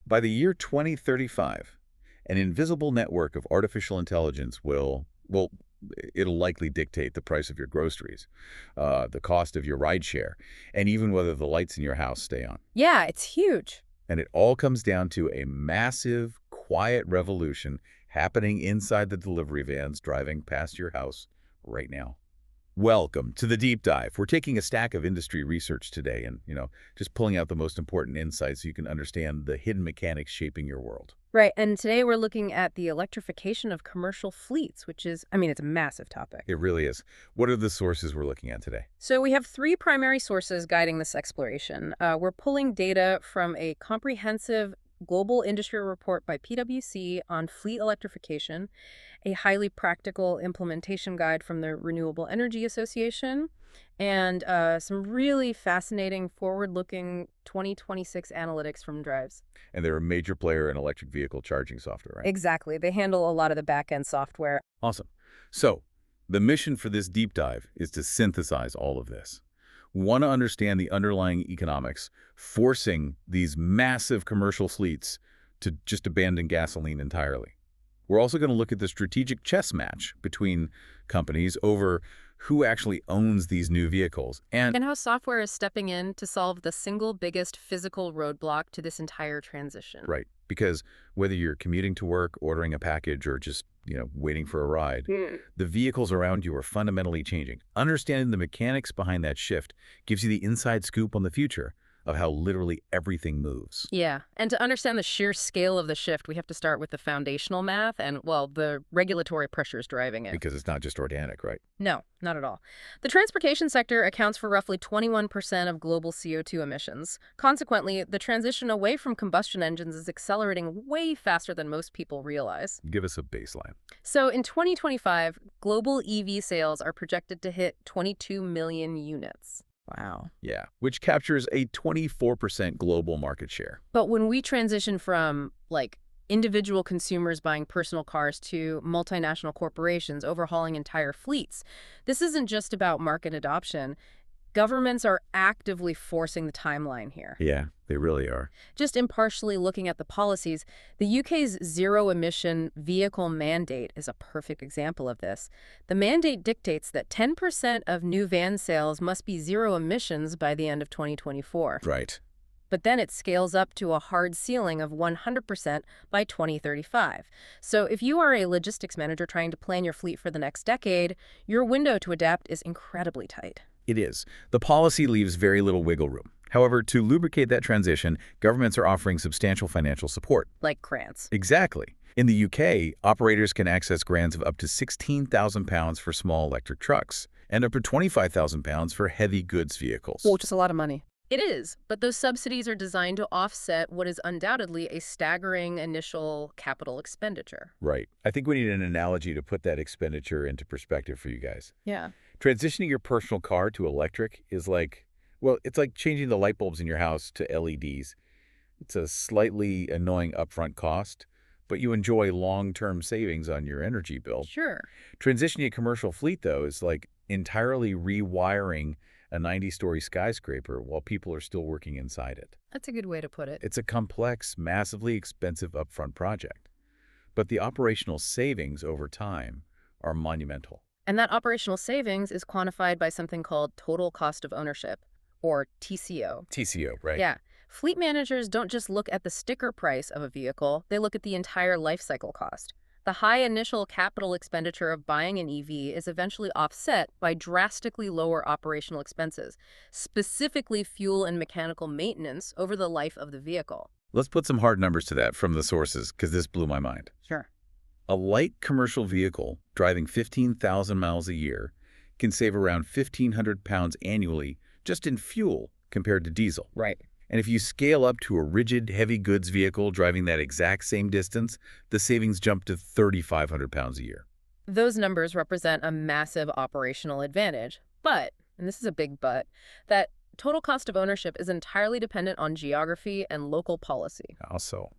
By the year 2035, an invisible network of artificial intelligence well, it'll likely dictate the price of your groceries, the cost of your rideshare, and even whether the lights in your house stay on. Yeah, it's huge. And it all comes down to a massive, quiet revolution happening inside the delivery vans driving past your house right now. Welcome to the Deep Dive. We're taking a stack of industry research today and, just pulling out the most important insights so you can understand the hidden mechanics shaping your world. Right, and today we're looking at the electrification of commercial fleets, which is, it's a massive topic. It really is. What are the sources we're looking at today? So we have three primary sources guiding this exploration. We're pulling data from a comprehensive global industry report by PwC on fleet electrification, a highly practical implementation guide from the Renewable Energy Association, and some really fascinating forward-looking 2026 analytics from Drives. And they're a major player in electric vehicle charging software, right? Exactly. They handle a lot of the back-end software. Awesome. So, the mission for this deep dive is to synthesize all of this. We want to understand the underlying economics, forcing these massive commercial fleets to just abandon gasoline entirely. We're also going to look at the strategic chess match between companies over who actually owns these new vehicles. And how software is stepping in to solve the single biggest physical roadblock to this entire transition. Right. Because whether you're commuting to work, ordering a package, or just, waiting for a ride, the vehicles around you are fundamentally changing. Understanding the mechanics behind that shift gives you the inside scoop on the future of how literally everything moves. Yeah, and to understand the sheer scale of the shift, we have to start with the foundational math and, the regulatory pressures driving it. Because it's not just organic, right? No, not at all. The transportation sector accounts for roughly 21% of global CO2 emissions. Consequently, the transition away from combustion engines is accelerating way faster than most people realize. Give us a baseline. So in 2025, global EV sales are projected to hit 22 million units. Wow. Yeah, which captures a 24% global market share. But when we transition from, individual consumers buying personal cars to multinational corporations overhauling entire fleets, this isn't just about market adoption. Governments are actively forcing the timeline here. Yeah, they really are. Just impartially looking at the policies, the UK's zero-emission vehicle mandate is a perfect example of this. The mandate dictates that 10% of new van sales must be zero emissions by the end of 2024. Right. But then it scales up to a hard ceiling of 100% by 2035. So if you are a logistics manager trying to plan your fleet for the next decade, your window to adapt is incredibly tight. It is. The policy leaves very little wiggle room. However, to lubricate that transition, governments are offering substantial financial support. Like grants. Exactly. In the UK, operators can access grants of up to £16,000 for small electric trucks and up to £25,000 for heavy goods vehicles. Well, just a lot of money. It is, but those subsidies are designed to offset what is undoubtedly a staggering initial capital expenditure. Right. I think we need an analogy to put that expenditure into perspective for you guys. Yeah. Transitioning your personal car to electric is it's like changing the light bulbs in your house to LEDs. It's a slightly annoying upfront cost, but you enjoy long-term savings on your energy bill. Sure. Transitioning a commercial fleet, though, is like entirely rewiring a 90-story skyscraper while people are still working inside it. That's a good way to put it. It's a complex, massively expensive upfront project. But the operational savings over time are monumental. And that operational savings is quantified by something called total cost of ownership, or TCO. TCO, right? Yeah. Fleet managers don't just look at the sticker price of a vehicle, they look at the entire life cycle cost. The high initial capital expenditure of buying an EV is eventually offset by drastically lower operational expenses, specifically fuel and mechanical maintenance over the life of the vehicle. Let's put some hard numbers to that from the sources, because this blew my mind. Sure. A light commercial vehicle driving 15,000 miles a year can save around 1,500 pounds annually just in fuel compared to diesel. Right. And if you scale up to a rigid, heavy goods vehicle driving that exact same distance, the savings jump to 3,500 pounds a year. Those numbers represent a massive operational advantage. But, and this is a big but, that total cost of ownership is entirely dependent on geography and local policy. Also,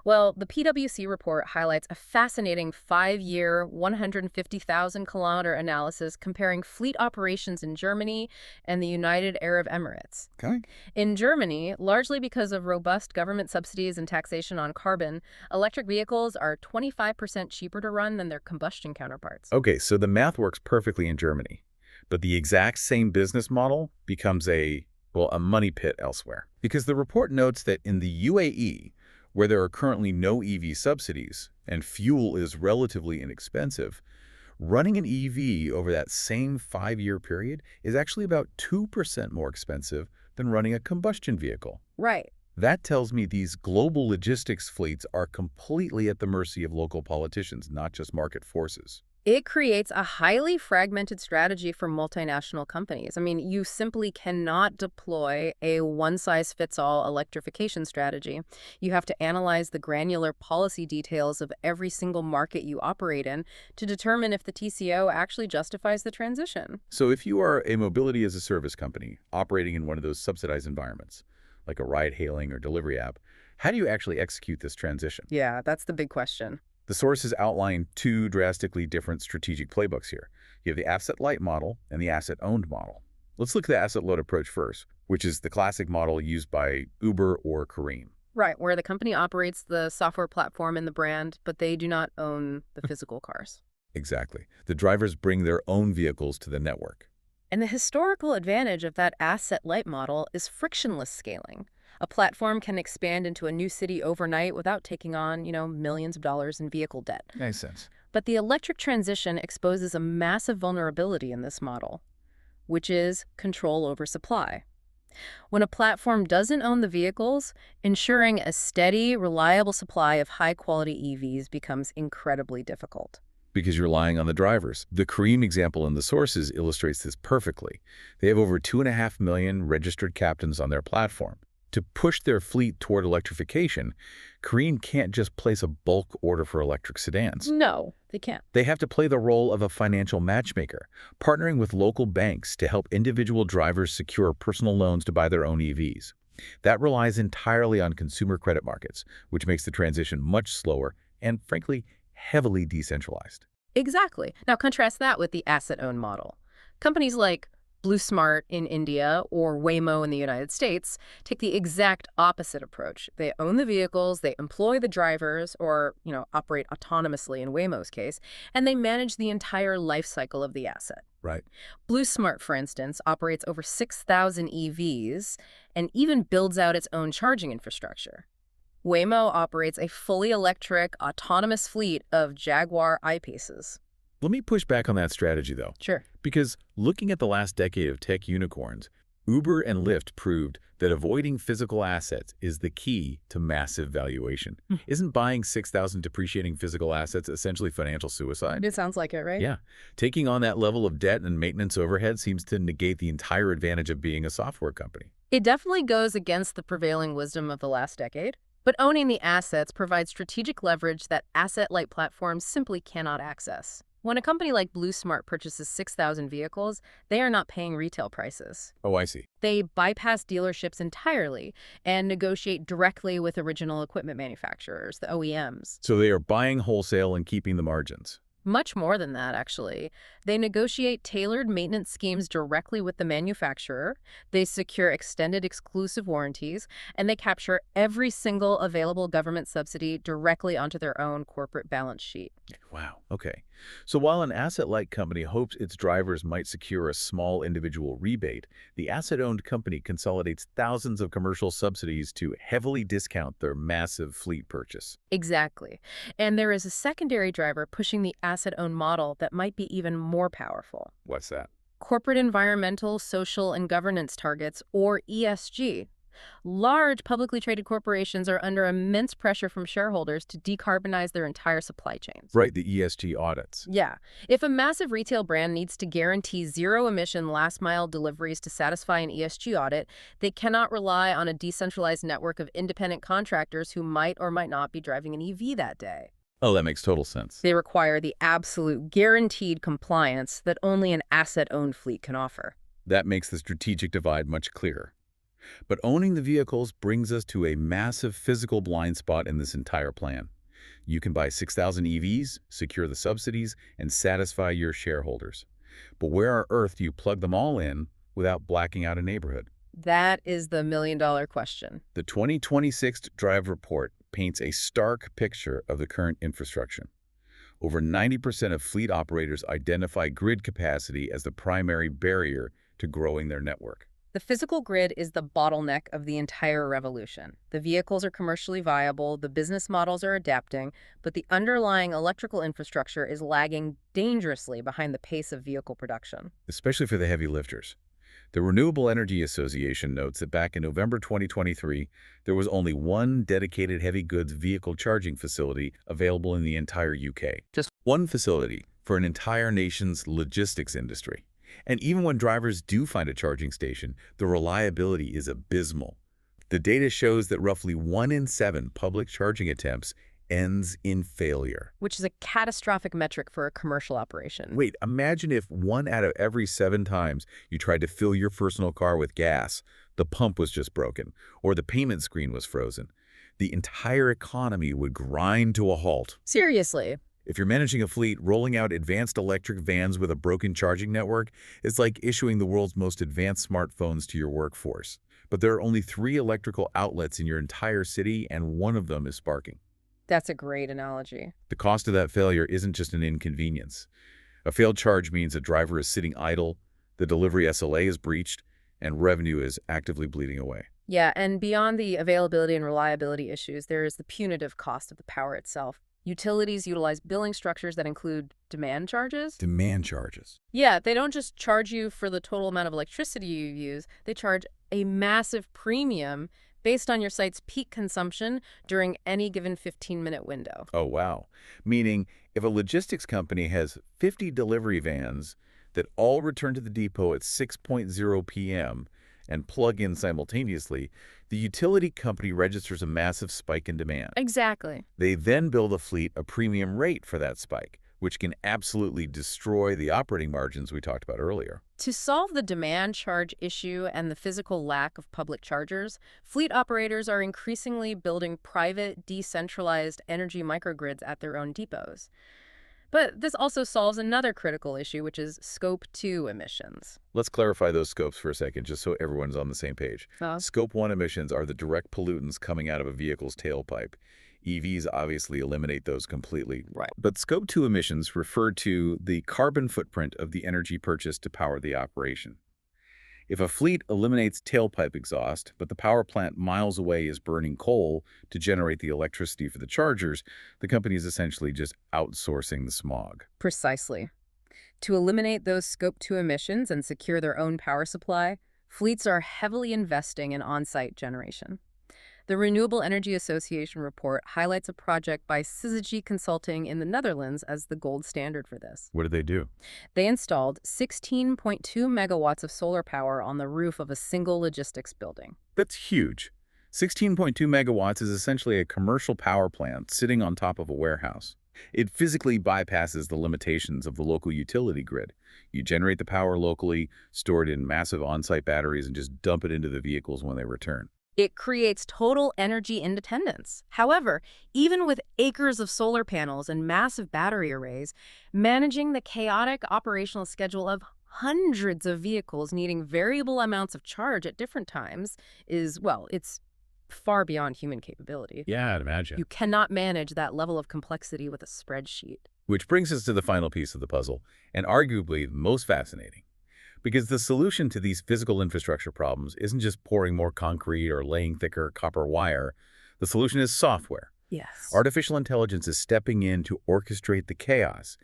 Well, the PwC report highlights a fascinating 5-year, 150,000-kilometer analysis comparing fleet operations in Germany and the United Arab Emirates. okay. In Germany, largely because of robust government subsidies and taxation on carbon, electric vehicles are 25% cheaper to run than their combustion counterparts. Okay, so the math works perfectly in Germany, but the exact same business model becomes a money pit elsewhere. Because the report notes that in the UAE, where there are currently no EV subsidies and fuel is relatively inexpensive, running an EV over that same 5-year period is actually about 2% more expensive than running a combustion vehicle. Right. That tells me these global logistics fleets are completely at the mercy of local politicians, not just market forces. It creates a highly fragmented strategy for multinational companies. I mean, you simply cannot deploy a one-size-fits-all electrification strategy. You have to analyze the granular policy details of every single market you operate in to determine if the TCO actually justifies the transition. So if you are a mobility as a service company operating in one of those subsidized environments, like a ride-hailing or delivery app, how do you actually execute this transition? Yeah, that's the big question. The sources outline two drastically different strategic playbooks here. You have the asset-light model and the asset-owned model. Let's look at the asset-load approach first, which is the classic model used by Uber or Careem. Right, where the company operates the software platform and the brand, but they do not own the physical cars. Exactly. The drivers bring their own vehicles to the network. And the historical advantage of that asset-light model is frictionless scaling. A platform can expand into a new city overnight without taking on, millions of dollars in vehicle debt. Makes sense. But the electric transition exposes a massive vulnerability in this model, which is control over supply. When a platform doesn't own the vehicles, ensuring a steady, reliable supply of high-quality EVs becomes incredibly difficult. Because you're relying on the drivers. The Careem example in the sources illustrates this perfectly. They have over 2.5 million registered captains on their platform. To push their fleet toward electrification, Careem can't just place a bulk order for electric sedans. No, they can't. They have to play the role of a financial matchmaker, partnering with local banks to help individual drivers secure personal loans to buy their own EVs. That relies entirely on consumer credit markets, which makes the transition much slower and, frankly, heavily decentralized. Exactly. Now contrast that with the asset-owned model. Companies like BlueSmart in India or Waymo in the United States take the exact opposite approach. They own the vehicles, they employ the drivers, or, operate autonomously in Waymo's case, and they manage the entire life cycle of the asset. Right. BlueSmart, for instance, operates over 6,000 EVs and even builds out its own charging infrastructure. Waymo operates a fully electric, autonomous fleet of Jaguar I-Paces. Let me push back on that strategy, though. Sure. Because looking at the last decade of tech unicorns, Uber and Lyft proved that avoiding physical assets is the key to massive valuation. Isn't buying 6,000 depreciating physical assets essentially financial suicide? It sounds like it, right? Yeah. Taking on that level of debt and maintenance overhead seems to negate the entire advantage of being a software company. It definitely goes against the prevailing wisdom of the last decade. But owning the assets provides strategic leverage that asset-light platforms simply cannot access. When a company like BlueSmart purchases 6,000 vehicles, they are not paying retail prices. Oh, I see. They bypass dealerships entirely and negotiate directly with original equipment manufacturers, the OEMs. So they are buying wholesale and keeping the margins. Much more than that, actually. They negotiate tailored maintenance schemes directly with the manufacturer, they secure extended exclusive warranties, and they capture every single available government subsidy directly onto their own corporate balance sheet. Wow. Okay. So while an asset-light company hopes its drivers might secure a small individual rebate, the asset-owned company consolidates thousands of commercial subsidies to heavily discount their massive fleet purchase. Exactly. And there is a secondary driver pushing the asset-owned model that might be even more powerful. What's that? Corporate environmental, social, and governance targets, or ESG. Large publicly traded corporations are under immense pressure from shareholders to decarbonize their entire supply chains. Right, the ESG audits. Yeah. If a massive retail brand needs to guarantee zero-emission last-mile deliveries to satisfy an ESG audit, they cannot rely on a decentralized network of independent contractors who might or might not be driving an EV that day. Oh, that makes total sense. They require the absolute guaranteed compliance that only an asset-owned fleet can offer. That makes the strategic divide much clearer. But owning the vehicles brings us to a massive physical blind spot in this entire plan. You can buy 6,000 EVs, secure the subsidies, and satisfy your shareholders. But where on earth do you plug them all in without blacking out a neighborhood? That is the million-dollar question. The 2026 Drive Report paints a stark picture of the current infrastructure. Over 90% of fleet operators identify grid capacity as the primary barrier to growing their network. The physical grid is the bottleneck of the entire revolution. The vehicles are commercially viable, the business models are adapting, but the underlying electrical infrastructure is lagging dangerously behind the pace of vehicle production. Especially for the heavy lifters. The Renewable Energy Association notes that back in November 2023, there was only one dedicated heavy goods vehicle charging facility available in the entire UK. Just one facility for an entire nation's logistics industry. And even when drivers do find a charging station, the reliability is abysmal. The data shows that roughly 1 in 7 public charging attempts ends in failure. Which is a catastrophic metric for a commercial operation. Wait, imagine if 1 out of every 7 times you tried to fill your personal car with gas, the pump was just broken, or the payment screen was frozen. The entire economy would grind to a halt. Seriously. If you're managing a fleet, rolling out advanced electric vans with a broken charging network is like issuing the world's most advanced smartphones to your workforce. But there are only 3 electrical outlets in your entire city, and one of them is sparking. That's a great analogy. The cost of that failure isn't just an inconvenience. A failed charge means a driver is sitting idle, the delivery SLA is breached, and revenue is actively bleeding away. Yeah, and beyond the availability and reliability issues, there is the punitive cost of the power itself. Utilities utilize billing structures that include demand charges. Demand charges. Yeah, they don't just charge you for the total amount of electricity you use. They charge a massive premium based on your site's peak consumption during any given 15-minute window. Oh, wow. Meaning, if a logistics company has 50 delivery vans that all return to the depot at 6:00 p.m. and plug in simultaneously, the utility company registers a massive spike in demand. Exactly. They then bill the fleet a premium rate for that spike, which can absolutely destroy the operating margins we talked about earlier. To solve the demand charge issue and the physical lack of public chargers, fleet operators are increasingly building private, decentralized energy microgrids at their own depots. But this also solves another critical issue, which is Scope 2 emissions. Let's clarify those scopes for a second, just so everyone's on the same page. Scope 1 emissions are the direct pollutants coming out of a vehicle's tailpipe. EVs obviously eliminate those completely. Right. But Scope 2 emissions refer to the carbon footprint of the energy purchased to power the operation. If a fleet eliminates tailpipe exhaust, but the power plant miles away is burning coal to generate the electricity for the chargers, the company is essentially just outsourcing the smog. Precisely. To eliminate those Scope 2 emissions and secure their own power supply, fleets are heavily investing in on-site generation. The Renewable Energy Association report highlights a project by Syzygy Consulting in the Netherlands as the gold standard for this. What did they do? They installed 16.2 megawatts of solar power on the roof of a single logistics building. That's huge. 16.2 megawatts is essentially a commercial power plant sitting on top of a warehouse. It physically bypasses the limitations of the local utility grid. You generate the power locally, store it in massive on-site batteries, and just dump it into the vehicles when they return. It creates total energy independence. However, even with acres of solar panels and massive battery arrays, managing the chaotic operational schedule of hundreds of vehicles needing variable amounts of charge at different times is, well, it's far beyond human capability. Yeah, I'd imagine. You cannot manage that level of complexity with a spreadsheet. Which brings us to the final piece of the puzzle, and arguably the most fascinating. Because the solution to these physical infrastructure problems isn't just pouring more concrete or laying thicker copper wire. The solution is software. Yes. Artificial intelligence is stepping in to orchestrate the chaos.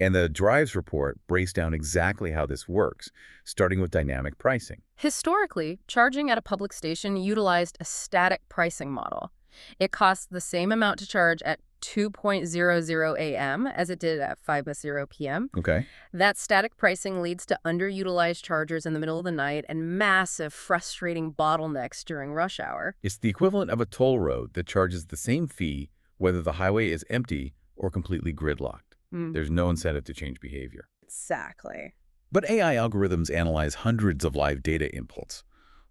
And the Drives report breaks down exactly how this works, starting with dynamic pricing. Historically, charging at a public station utilized a static pricing model. It costs the same amount to charge at 2:00 a.m. as it did at 5:00 p.m. Okay. That static pricing leads to underutilized chargers in the middle of the night and massive, frustrating bottlenecks during rush hour. It's the equivalent of a toll road that charges the same fee whether the highway is empty or completely gridlocked. There's no incentive to change behavior. Exactly. But AI algorithms analyze hundreds of live data inputs,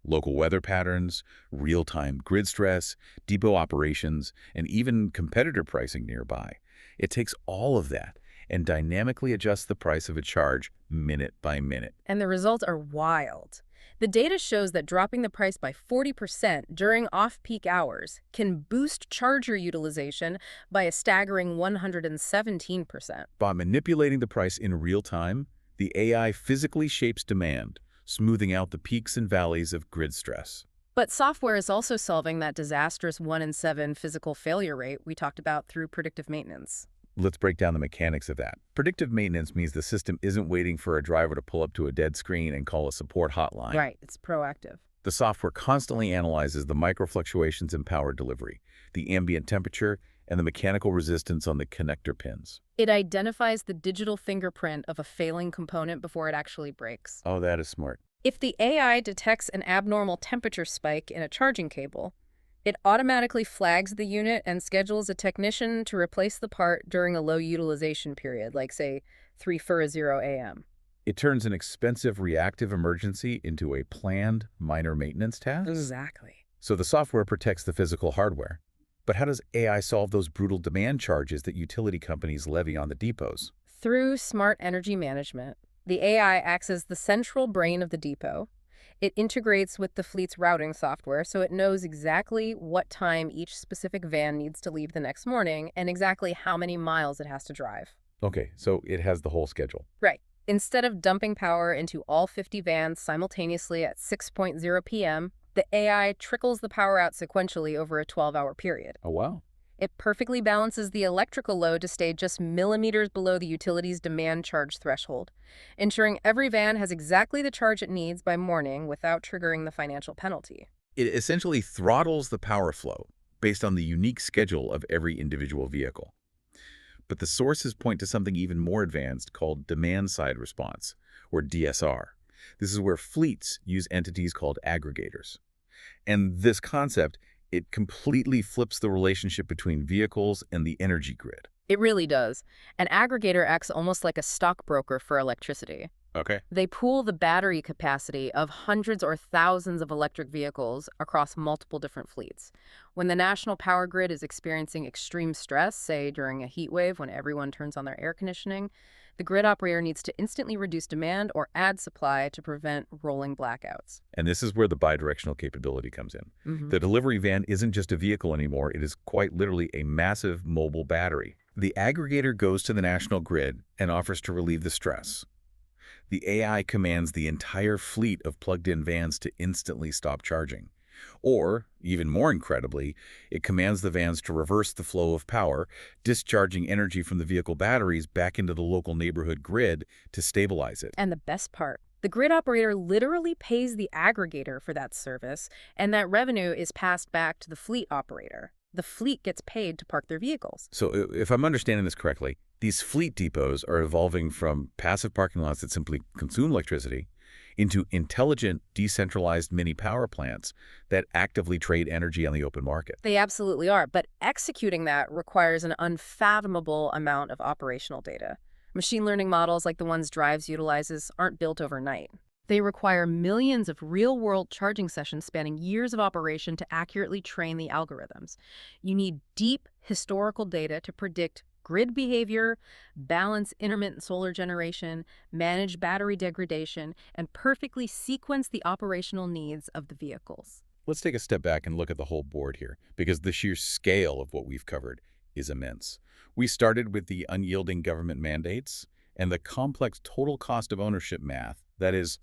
local weather patterns, real-time grid stress, depot operations, and even competitor pricing nearby. It takes all of that and dynamically adjusts the price of a charge minute by minute. And the results are wild. The data shows that dropping the price by 40% during off-peak hours can boost charger utilization by a staggering 117%. By manipulating the price in real time, the AI physically shapes demand, smoothing out the peaks and valleys of grid stress. But software is also solving that disastrous 1 in 7 physical failure rate we talked about through predictive maintenance. Let's break down the mechanics of that. Predictive maintenance means the system isn't waiting for a driver to pull up to a dead screen and call a support hotline. Right, it's proactive. The software constantly analyzes the microfluctuations in power delivery, the ambient temperature, and the mechanical resistance on the connector pins. It identifies the digital fingerprint of a failing component before it actually breaks. Oh, that is smart. If the AI detects an abnormal temperature spike in a charging cable, it automatically flags the unit and schedules a technician to replace the part during a low utilization period, like, say, 3:40 a.m. It turns an expensive reactive emergency into a planned minor maintenance task. Exactly. So the software protects the physical hardware. But how does AI solve those brutal demand charges that utility companies levy on the depots? Through smart energy management, the AI acts as the central brain of the depot. It integrates with the fleet's routing software, so it knows exactly what time each specific van needs to leave the next morning and exactly how many miles it has to drive. Okay, so it has the whole schedule. Right. Instead of dumping power into all 50 vans simultaneously at 6:00 p.m., the AI trickles the power out sequentially over a 12-hour period. Oh, wow. It perfectly balances the electrical load to stay just millimeters below the utility's demand charge threshold, ensuring every van has exactly the charge it needs by morning without triggering the financial penalty. It essentially throttles the power flow based on the unique schedule of every individual vehicle. But the sources point to something even more advanced called demand-side response, or DSR. This is where fleets use entities called aggregators. And this concept, it completely flips the relationship between vehicles and the energy grid. It really does. An aggregator acts almost like a stockbroker for electricity. Okay. They pool the battery capacity of hundreds or thousands of electric vehicles across multiple different fleets. When the national power grid is experiencing extreme stress, say during a heat wave when everyone turns on their air conditioning, the grid operator needs to instantly reduce demand or add supply to prevent rolling blackouts. And this is where the bidirectional capability comes in. The delivery van isn't just a vehicle anymore. It is quite literally a massive mobile battery. The aggregator goes to the national grid and offers to relieve the stress. The AI commands the entire fleet of plugged-in vans to instantly stop charging. Or, even more incredibly, it commands the vans to reverse the flow of power, discharging energy from the vehicle batteries back into the local neighborhood grid to stabilize it. And the best part, the grid operator literally pays the aggregator for that service, and that revenue is passed back to the fleet operator. The fleet gets paid to park their vehicles. So if I'm understanding this correctly, these fleet depots are evolving from passive parking lots that simply consume electricity into intelligent, decentralized mini power plants that actively trade energy on the open market. They absolutely are, but executing that requires an unfathomable amount of operational data. Machine learning models like the ones Drives utilizes aren't built overnight. They require millions of real-world charging sessions spanning years of operation to accurately train the algorithms. You need deep historical data to predict grid behavior, balance intermittent solar generation, manage battery degradation, and perfectly sequence the operational needs of the vehicles. Let's take a step back and look at the whole board here, because the sheer scale of what we've covered is immense. We started with the unyielding government mandates and the complex total cost of ownership math that is,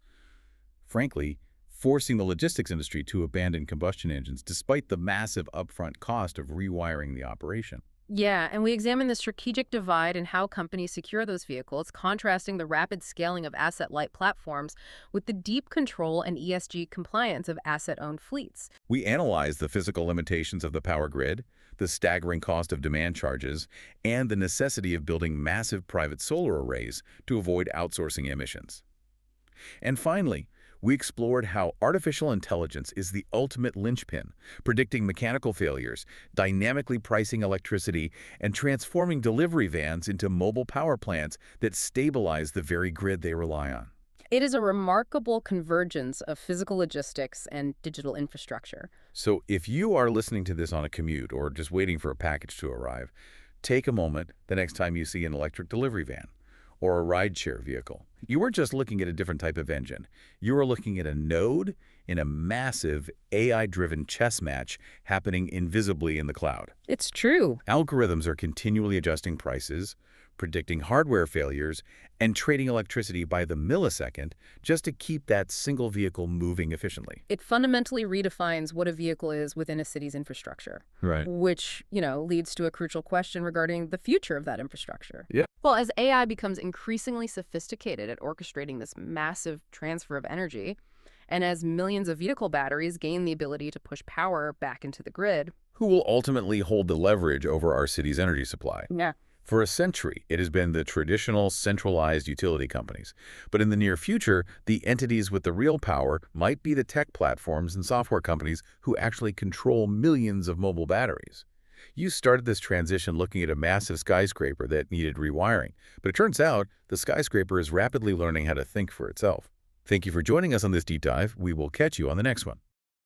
frankly, forcing the logistics industry to abandon combustion engines despite the massive upfront cost of rewiring the operation. Yeah, and we examine the strategic divide in how companies secure those vehicles, contrasting the rapid scaling of asset-light platforms with the deep control and ESG compliance of asset-owned fleets. We analyzed the physical limitations of the power grid, the staggering cost of demand charges, and the necessity of building massive private solar arrays to avoid outsourcing emissions. And finally, we explored how artificial intelligence is the ultimate linchpin, predicting mechanical failures, dynamically pricing electricity, and transforming delivery vans into mobile power plants that stabilize the very grid they rely on. It is a remarkable convergence of physical logistics and digital infrastructure. So if you are listening to this on a commute or just waiting for a package to arrive, take a moment the next time you see an electric delivery van or a rideshare vehicle. You are just looking at a different type of engine. You are looking at a node in a massive AI-driven chess match happening invisibly in the cloud. It's true. Algorithms are continually adjusting prices, predicting hardware failures, and trading electricity by the millisecond just to keep that single vehicle moving efficiently. It fundamentally redefines what a vehicle is within a city's infrastructure, Right. which, leads to a crucial question regarding the future of that infrastructure. Yeah. Well, as AI becomes increasingly sophisticated at orchestrating this massive transfer of energy, and as millions of vehicle batteries gain the ability to push power back into the grid. Who will ultimately hold the leverage over our city's energy supply? Yeah. For a century, it has been the traditional centralized utility companies. But in the near future, the entities with the real power might be the tech platforms and software companies who actually control millions of mobile batteries. You started this transition looking at a massive skyscraper that needed rewiring, but it turns out the skyscraper is rapidly learning how to think for itself. Thank you for joining us on this deep dive. We will catch you on the next one.